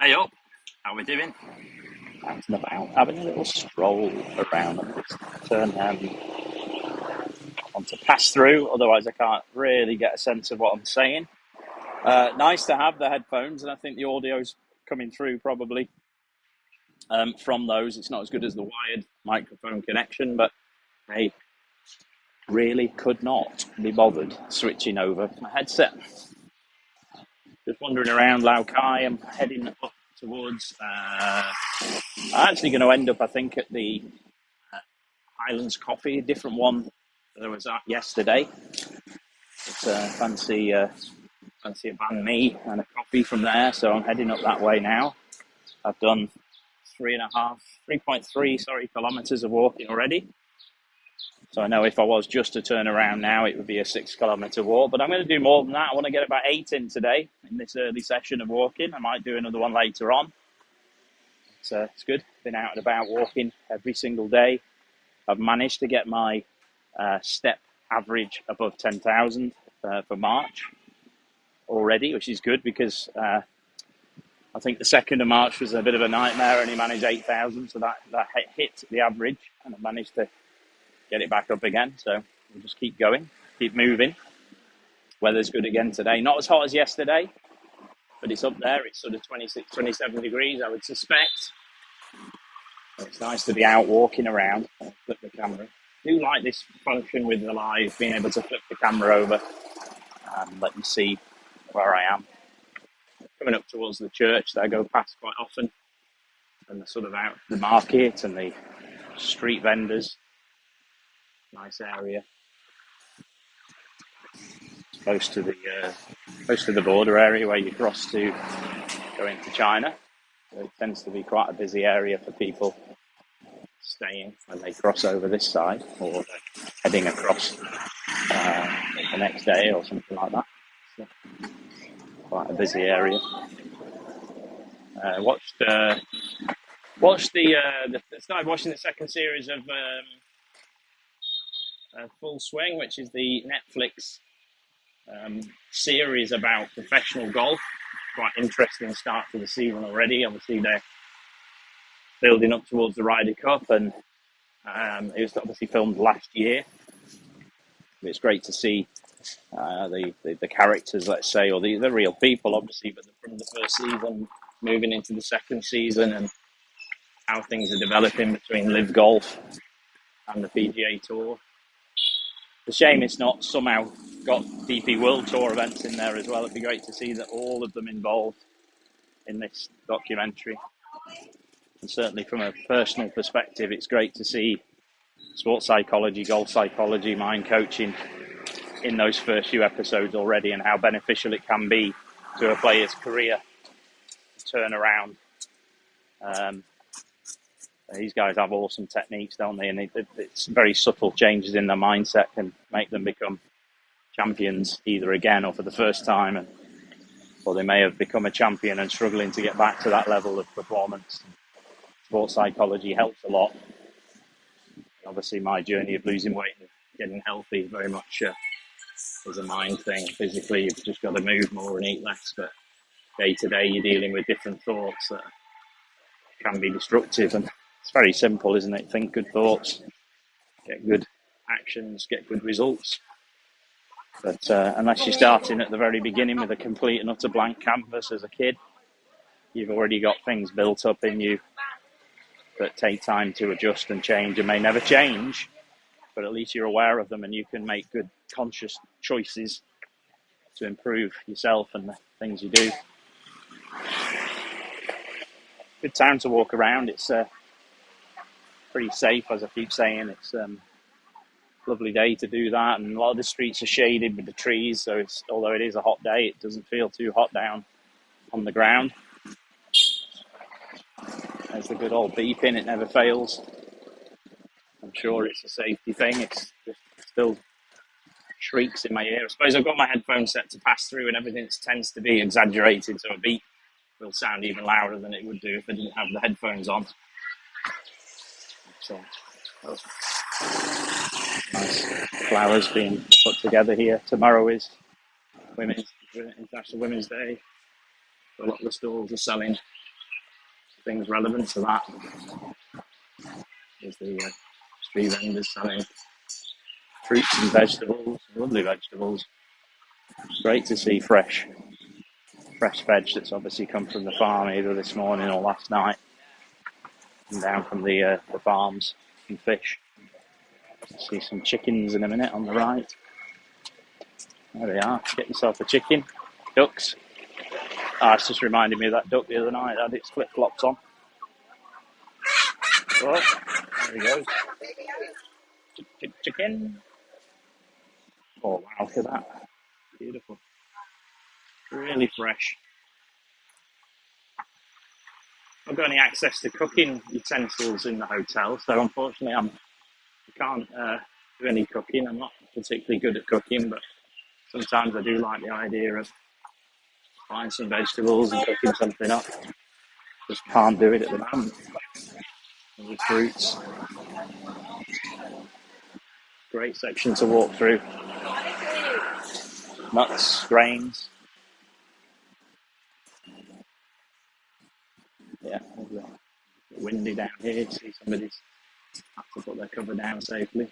Hey up, how we doing? Out and about, having a little stroll around. I'm just turn on to pass through, otherwise I can't really get a sense of what I'm saying. Nice to have the headphones, and I think the audio's coming through probably from those. It's not as good as the wired microphone connection, but hey, really could not be bothered switching over my headset. Just wandering around Lau Kai. I'm heading up towards. I'm actually going to end up, I think, at the Highlands Coffee, a different one that I was at yesterday. It's fancy a banh mi and a coffee from there, so I'm heading up that way now. I've done 3.3 kilometers of walking already. So I know if I was just to turn around now, it would be a 6 kilometer walk, but I'm going to do more than that. I want to get about 8 in today in this early session of walking. I might do another one later on. It's good. Been out and about walking every single day. I've managed to get my step average above 10,000 for March already, which is good because I think the 2nd of March was a bit of a nightmare, and he managed 8,000, so that hit the average, and I managed to get it back up again. So we'll just keep going, keep moving. Weather's good again today. Not as hot as yesterday, but it's up there. It's sort of 26, 27 degrees, I would suspect. It's nice to be out walking around. I'll flip the camera. I do like this function with the live, being able to flip the camera over and let you see where I am. Coming up towards the church that I go past quite often, and the sort of out the market and the street vendors. Nice area. It's close to the border area where you cross to go into China. So it tends to be quite a busy area for people staying when they cross over this side, or heading across the next day or something like that. So quite a busy area. Started watching the second series of Full Swing, which is the Netflix series about professional golf. Quite interesting start to the season already. Obviously, they're building up towards the Ryder Cup, and it was obviously filmed last year. It's great to see the characters, let's say, or the real people, obviously, but from the first season moving into the second season, and how things are developing between Live Golf and the PGA Tour. It's a shame it's not somehow got DP World Tour events in there as well. It'd be great to see that all of them involved in this documentary. And certainly from a personal perspective, it's great to see sports psychology, golf psychology, mind coaching in those first few episodes already, and how beneficial it can be to a player's career to turn around. These guys have awesome techniques, don't they? And it's very subtle changes in their mindset can make them become champions either again or for the first time, or they may have become a champion and struggling to get back to that level of performance. Sports psychology helps a lot. Obviously, my journey of losing weight and getting healthy very much is a mind thing. Physically, you've just got to move more and eat less, but day to day, you're dealing with different thoughts that can be destructive. And it's very simple, isn't it? Think good thoughts, get good actions, get good results. But unless you're starting at the very beginning with a complete and utter blank canvas as a kid, you've already got things built up in you that take time to adjust and change, and may never change, but at least you're aware of them and you can make good conscious choices to improve yourself and the things you do. Good time to walk around. It's pretty safe, as I keep saying. It's lovely day to do that, and a lot of the streets are shaded with the trees, so although it is a hot day, it doesn't feel too hot down on the ground. There's the good old beeping, it never fails. I'm sure it's a safety thing. It's just still shrieks in my ear. I suppose I've got my headphones set to pass through, and everything tends to be exaggerated, so a beep will sound even louder than it would do if I didn't have the headphones on. So nice flowers being put together here. Tomorrow is International Women's Day. A lot of the stalls are selling things relevant to that. There's the street vendors selling fruits and vegetables, lovely vegetables. Great to see fresh veg that's obviously come from the farm either this morning or last night, and down from the farms, and fish. See some chickens in a minute on the right. There they are. Get yourself a chicken. Ducks. It's just reminded me of that duck the other night. It had its flip flops on. Oh, there he goes. Chicken. Oh wow, look at that. Beautiful. Really fresh. I've got any access to cooking utensils in the hotel, so unfortunately I can't do any cooking. I'm not particularly good at cooking, but sometimes I do like the idea of buying some vegetables and cooking something up. Just can't do it at the moment. And the fruits, great section to walk through. Nuts, grains. Yeah, windy down here. See somebody's had to put their cover down safely.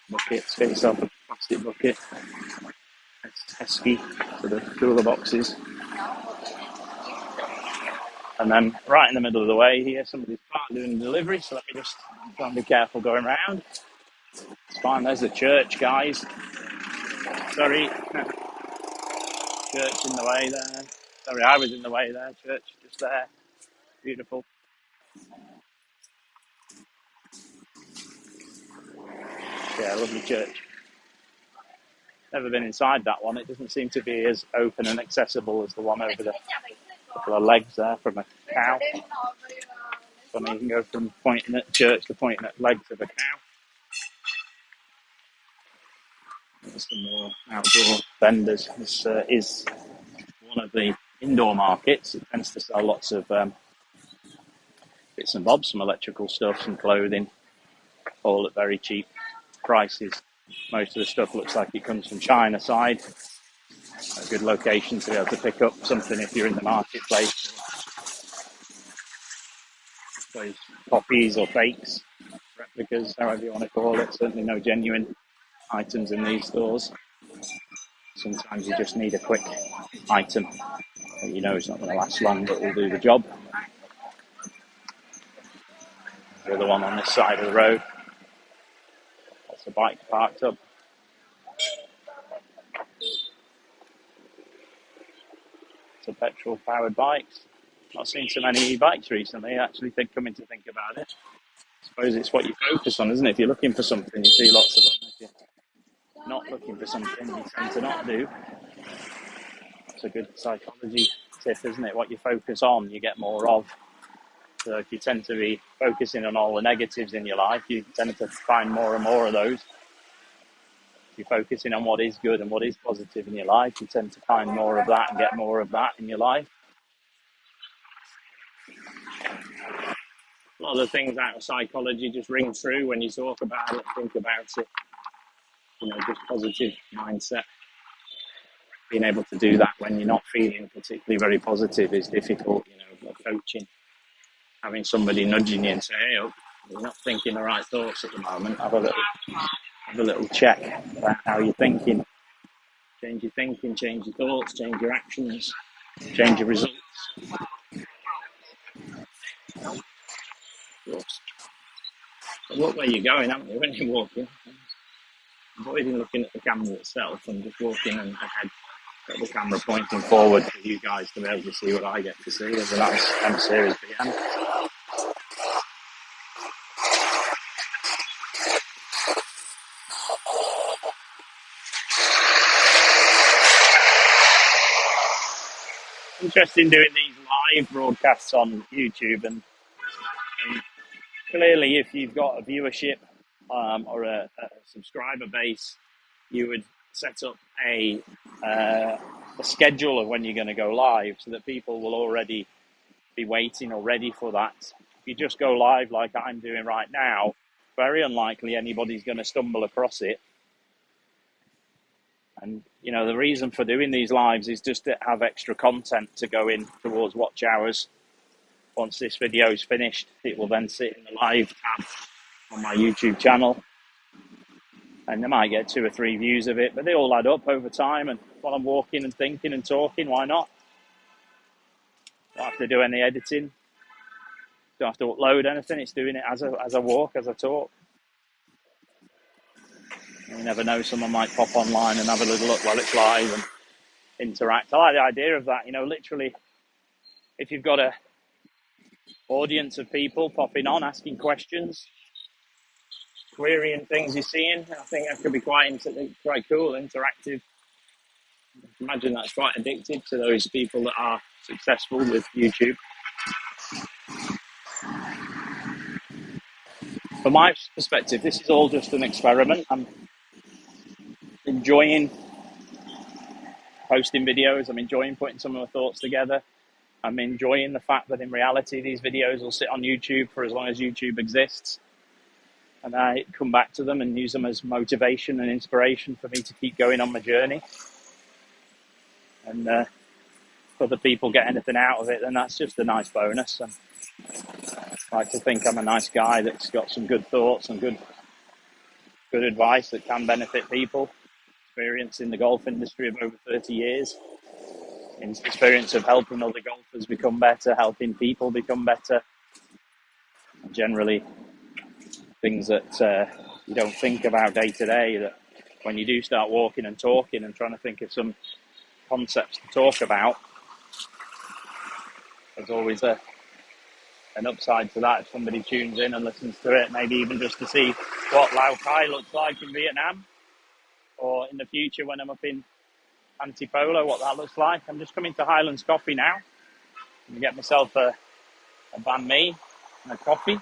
Buckets, get yourself a plastic bucket. Heskey for the cooler boxes. And then right in the middle of the way here, somebody's parked doing a delivery, so let me just try and be careful going around. It's fine, there's the church, guys. Sorry. Church in the way there. Sorry, I was in the way there. Church just there. Beautiful. Yeah, lovely church. Never been inside that one. It doesn't seem to be as open and accessible as the one over the couple of legs there from a cow. Funny, you can go from pointing at church to pointing at legs of a cow. There's some more outdoor vendors. This is one of the indoor markets. It tends to sell lots of bits and bobs, some electrical stuff, some clothing, all at very cheap prices. Most of the stuff looks like it comes from China side. A good location to be able to pick up something if you're in the marketplace. Those copies or fakes, replicas, however you want to call it. Certainly no genuine items in these stores. Sometimes you just need a quick item that you know is not going to last long but will do the job. The other one on this side of the road. Lots of bikes parked up. Some petrol powered bikes. Not seen so many e-bikes recently, actually, coming to think about it. I suppose it's what you focus on, isn't it? If you're looking for something, you see lots of them. If you're not looking for something, you tend to not do. It's a good psychology tip, isn't it? What you focus on, you get more of. So if you tend to be focusing on all the negatives in your life, you tend to find more and more of those. If you're focusing on what is good and what is positive in your life, you tend to find more of that and get more of that in your life. A lot of the things out of psychology just ring true when you talk about it, think about it. Just positive mindset. Being able to do that when you're not feeling particularly very positive is difficult. Coaching, having somebody nudging you and say, "Hey, you're not thinking the right thoughts at the moment. Have a little check about how you're thinking. Change your thinking, change your thoughts, change your actions, change your results." Look where you're going, haven't you, when you're walking? Avoiding looking at the camera itself and just walking and ahead. Got the camera pointing forward for you guys to be able to see what I get to see. There's a nice M-Series BM. Interesting doing these live broadcasts on YouTube, and clearly if you've got a viewership or a subscriber base, you would set up a schedule of when you're going to go live so that people will already be waiting or ready for that. If you just go live like I'm doing right now, very unlikely anybody's going to stumble across it. And, the reason for doing these lives is just to have extra content to go in towards watch hours once this video is finished, it will then sit in the live tab on my YouTube channel, and I might get 2 or 3 views of it, but they all add up over time. And while I'm walking and thinking and talking, why not? Don't have to do any editing. Don't have to upload anything. It's doing it as I walk, as I talk. And you never know, someone might pop online and have a little look while it's live and interact. I like the idea of that. Literally, if you've got a audience of people popping on, asking questions, querying things you're seeing, I think that could be quite cool, interactive. Imagine that's quite addictive to those people that are successful with YouTube. From my perspective, this is all just an experiment. I'm enjoying posting videos. I'm enjoying putting some of my thoughts together. I'm enjoying the fact that in reality, these videos will sit on YouTube for as long as YouTube exists. And I come back to them and use them as motivation and inspiration for me to keep going on my journey. And if other people get anything out of it, then that's just a nice bonus. And I like to think I'm a nice guy that's got some good thoughts and good advice that can benefit people. Experience in the golf industry of over 30 years. Experience of helping other golfers become better, helping people become better. Generally, things that you don't think about day to day, that when you do start walking and talking and trying to think of some concepts to talk about, there's always an upside to that if somebody tunes in and listens to it, maybe even just to see what Lao Cai looks like in Vietnam, or in the future when I'm up in Antipolo, what that looks like. I'm just coming to Highlands Coffee now. I'm going to get myself a banh mi and a coffee,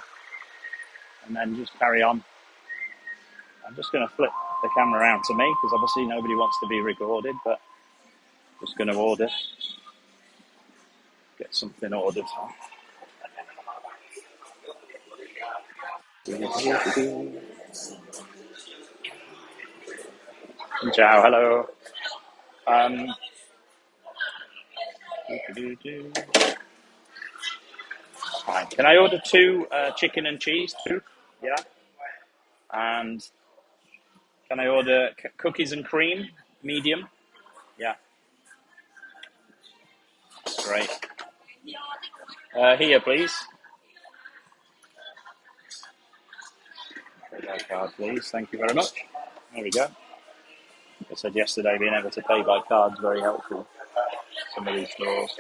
and then just carry on. I'm just going to flip the camera around to me, because obviously nobody wants to be recorded, but just going to get something ordered. Ciao, hello. Hi. Can I order 2 chicken and cheese, 2? Yeah. And can I order cookies and cream, medium? Yeah. Great. Here, please. Pay by card, please. Thank you very much. There we go. I said yesterday, being able to pay by card is very helpful. Some of these stores.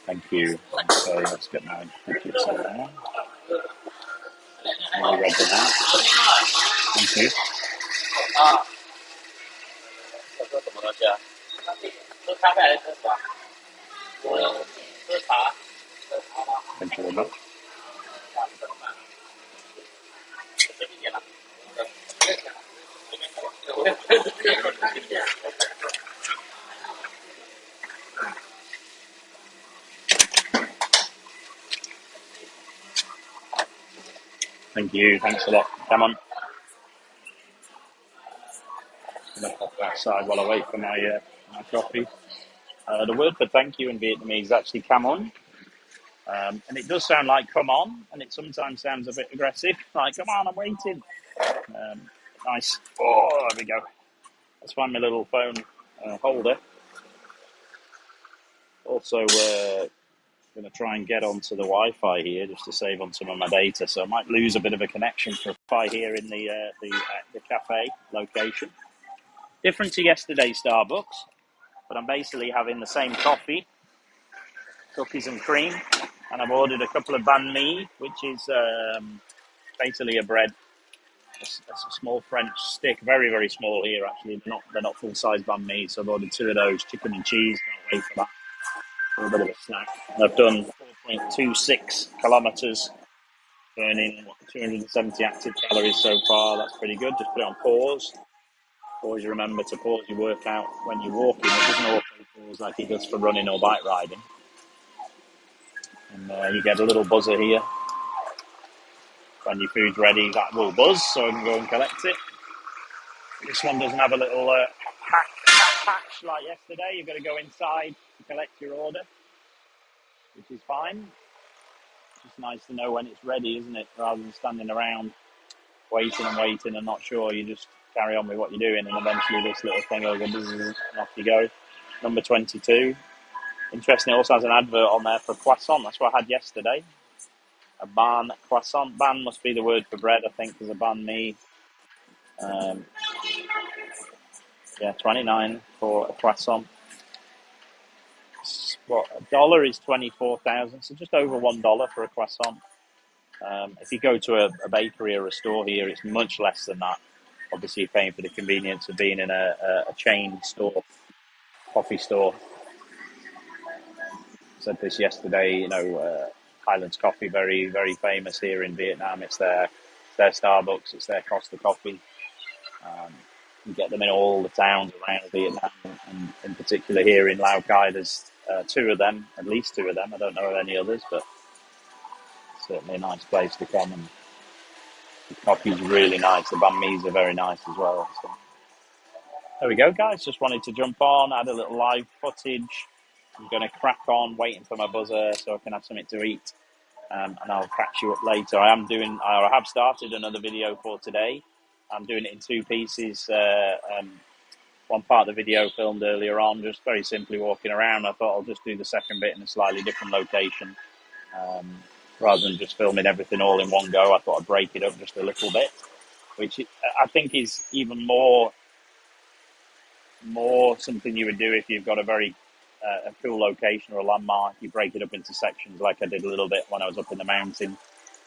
Thank you. Okay, let's get my tickets in there. I'll read them out. Thank you. Thank you very much. Thank you. Thanks a lot. Come on. I'm going to pop outside while I wait for my coffee. The word for thank you in Vietnamese is actually come on. And it does sound like come on, and it sometimes sounds a bit aggressive, like come on, I'm waiting. Nice. Oh, there we go. Let's find my little phone holder. Also, going to try and get onto the Wi-Fi here just to save on some of my data. So I might lose a bit of a connection for Wi-Fi here in the cafe location. Different to yesterday's Starbucks, but I'm basically having the same coffee, cookies and cream, and I've ordered a couple of banh mi, which is basically a bread, a small French stick, very, very small here actually. They're not full-size banh mi, so I've ordered 2 of those, chicken and cheese. Can't wait for that. A little bit of a snack. And I've done 4.26 kilometers, burning 270 active calories so far. That's pretty good. Just put it on pause. Always remember to pause your workout when you're walking. It doesn't always pause like it does for running or bike riding. And you get a little buzzer here. When your food's ready, that will buzz, so I can go and collect it. This one doesn't have a little hatch like yesterday. You've got to go inside to collect your order, which is fine. It's nice to know when it's ready, isn't it? Rather than standing around waiting and not sure, you just carry on with what you're doing, and eventually this little thing will go buzz, and off you go. Number 22. Interesting, it also has an advert on there for croissant. That's what I had yesterday. A banh croissant. Banh must be the word for bread, I think, there's a banh mi. Yeah, 29 for a croissant. What, $1 is 24,000, so just over $1 for a croissant. If you go to a bakery or a store here, it's much less than that. Obviously, you're paying for the convenience of being in a chain store, coffee store. I said this yesterday, Highlands Coffee, very, very famous here in Vietnam. It's their Starbucks, it's their Costa Coffee. You get them in all the towns around Vietnam, and in particular here in Lao Cai, there's two of them, at least two of them. I don't know of any others, but certainly a nice place to come. And the coffee's really nice. The banh mi's are very nice as well. So there we go, guys. Just wanted to jump on, add a little live footage. I'm going to crack on, waiting for my buzzer so I can have something to eat. And I'll catch you up later. I have started another video for today. I'm doing it in two pieces. One part of the video filmed earlier on, just very simply walking around. I thought I'll just do the second bit in a slightly different location. Rather than just filming everything all in one go, I thought I'd break it up just a little bit, which I think is even more something you would do if you've got a very a cool location or a landmark. You break it up into sections like I did a little bit when I was up in the mountain.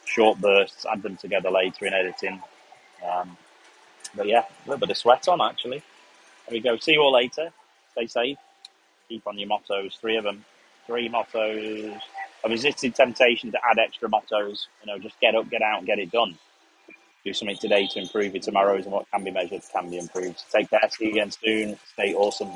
Short bursts, add them together later in editing. But yeah, a little bit of sweat on actually. There we go. See you all later. Stay safe. Keep on your mottos. 3 of them. 3 mottos. I resisted temptation to add extra mottos. Just get up, get out, and get it done. Do something today to improve your tomorrows, and what can be measured can be improved. So take care. See you again soon. Stay awesome.